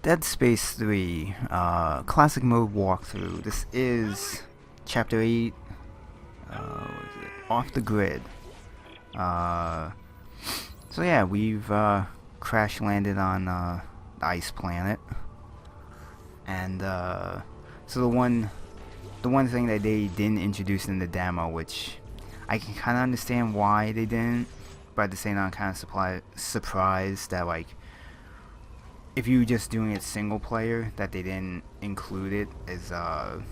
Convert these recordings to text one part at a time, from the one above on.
Dead Space 3, Classic Mode Walkthrough. This is Chapter 8, what is it? Off the Grid. Uh, so yeah, we've crash landed on the ice planet. And so the one thing that they didn't introduce in the demo, which I can kind of understand why they didn't, but at the same time I'm kind of surprised that, like, if you were just doing it single player, that they didn't include it as the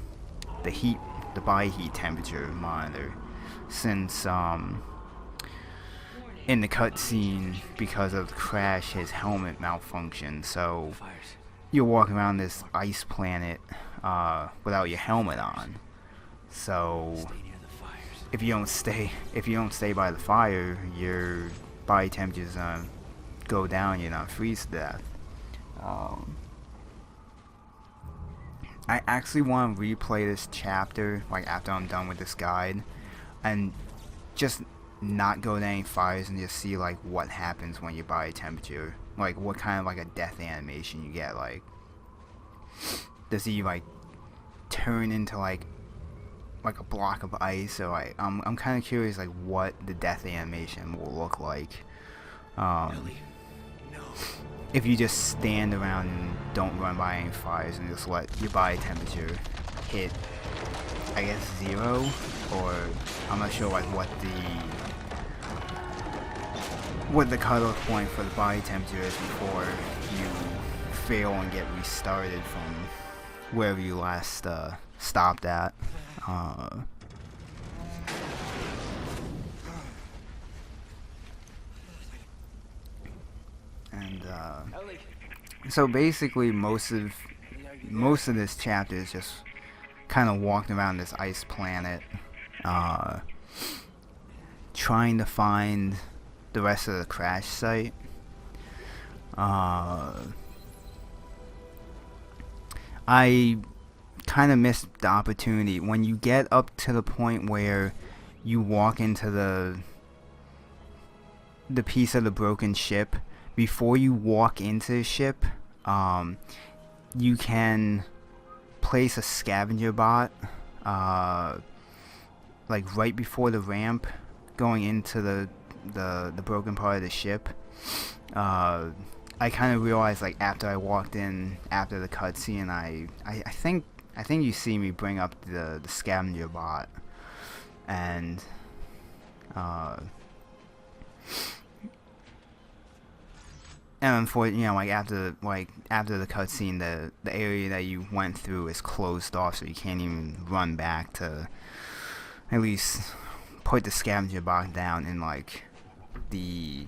body heat temperature monitor, since in the cutscene, because of the crash, his helmet malfunctioned. So you're walking around this ice planet without your helmet on. So if you don't stay by the fire, your body temperature's go down. You're not freeze to death. I actually want to replay this chapter, like, after I'm done with this guide, and just not go to any fires and just see, like, what happens when your body temperature, like, what kind of, like, a death animation you get. Like, does he, like, turn into, like a block of ice? Or, like, I'm kind of curious, like, what the death animation will look like. If you just stand around and don't run by any fires and just let your body temperature hit, I guess, 0, or I'm not sure, like, what the cutoff point for the body temperature is before you fail and get restarted from wherever you last stopped at. And so basically most of this chapter is just kind of walking around this ice planet, trying to find the rest of the crash site. I kind of missed the opportunity when you get up to the point where you walk into the piece of the broken ship. Before you walk into the ship, you can place a scavenger bot, like, right before the ramp going into the broken part of the ship. I kind of realized, like, after I walked in after the cutscene, I think you see me bring up the scavenger bot, and unfortunately, like, after the cutscene, the area that you went through is closed off, so you can't even run back to at least put the scavenger box down in, like, the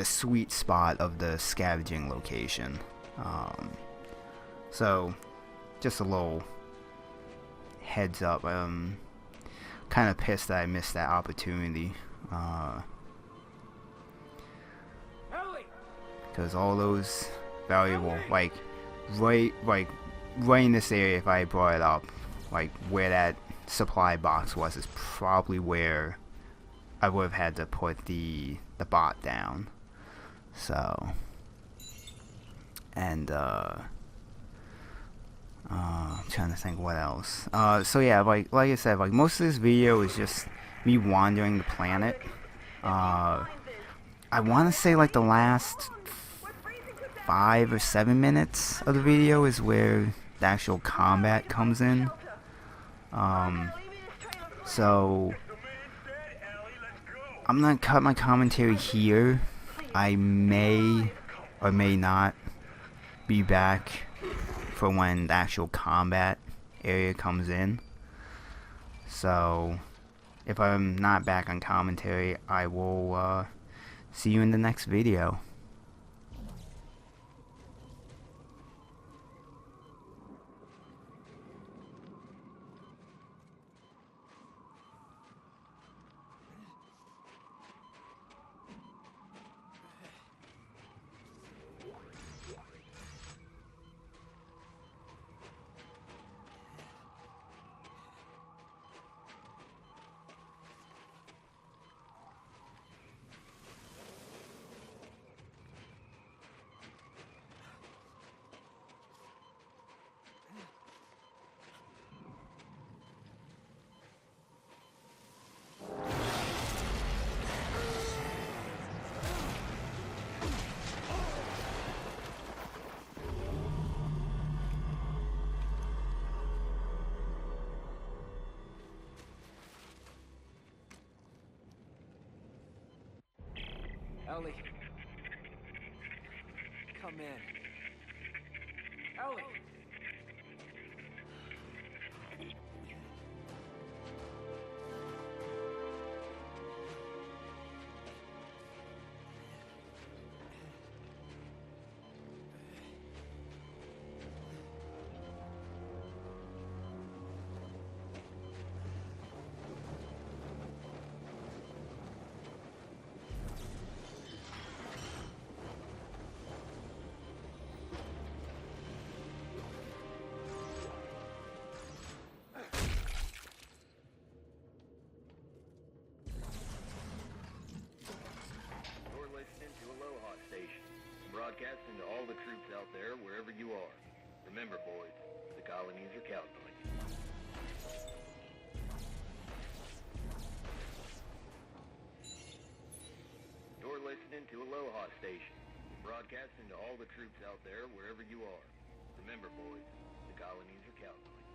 sweet spot of the scavenging location. So just a little heads up. Kind of pissed that I missed that opportunity. Because all those valuable, like, right in this area, if I brought it up, like, where that supply box was, is probably where I would have had to put the bot down. So, and I'm trying to think what else. So yeah, like I said, like, most of this video is just me wandering the planet. I want to say, like, the last 5 or 7 minutes of the video is where the actual combat comes in. So I'm gonna cut my commentary here. I may or may not be back for when the actual combat area comes in. So if I'm not back on commentary, I will see you in the next video. Ellie. Come in. Ellie! Listening to Aloha Station, broadcasting to all the troops out there wherever you are. Remember, boys, the colonies are counting on you. You're listening to Aloha Station, broadcasting to all the troops out there wherever you are. Remember, boys, the colonies are counting on you.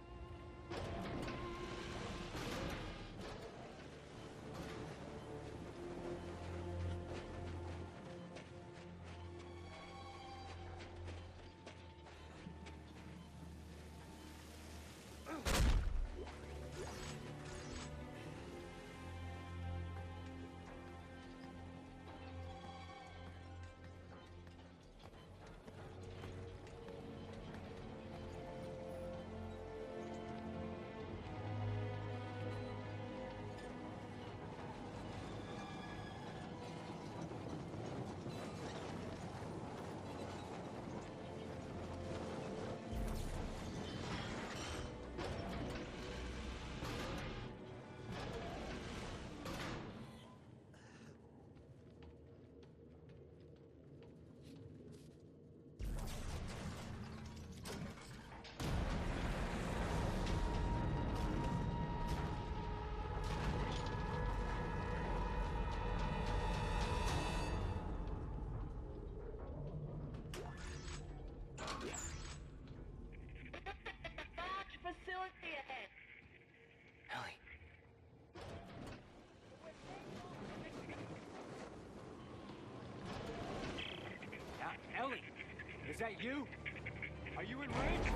Facility ahead. Ellie. Ellie! Is that you? Are you in range?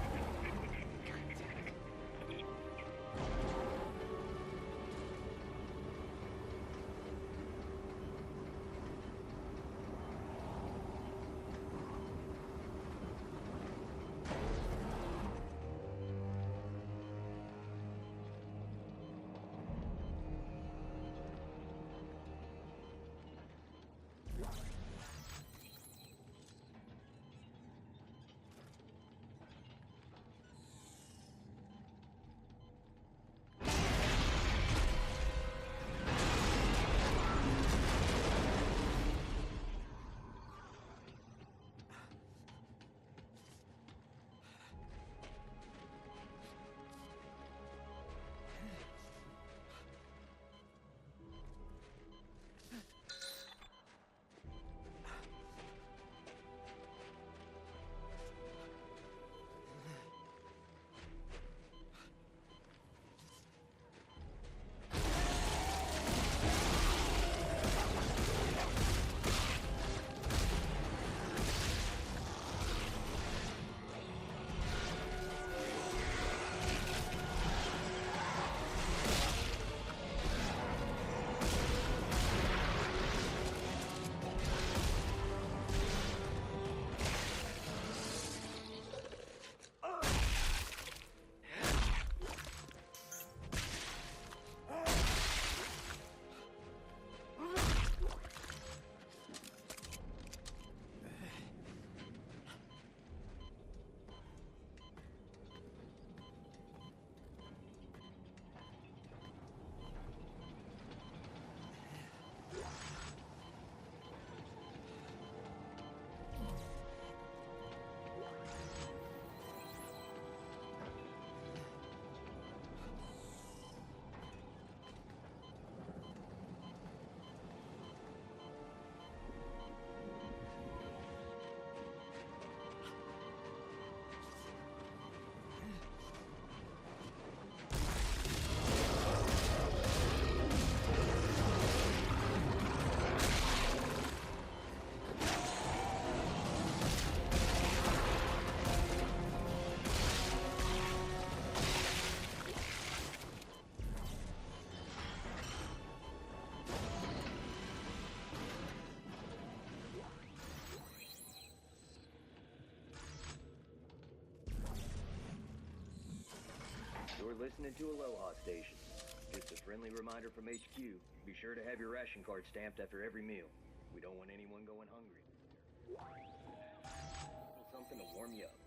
You're listening to Aloha Station. Just a friendly reminder from HQ. Be sure to have your ration card stamped after every meal. We don't want anyone going hungry. Something to warm you up.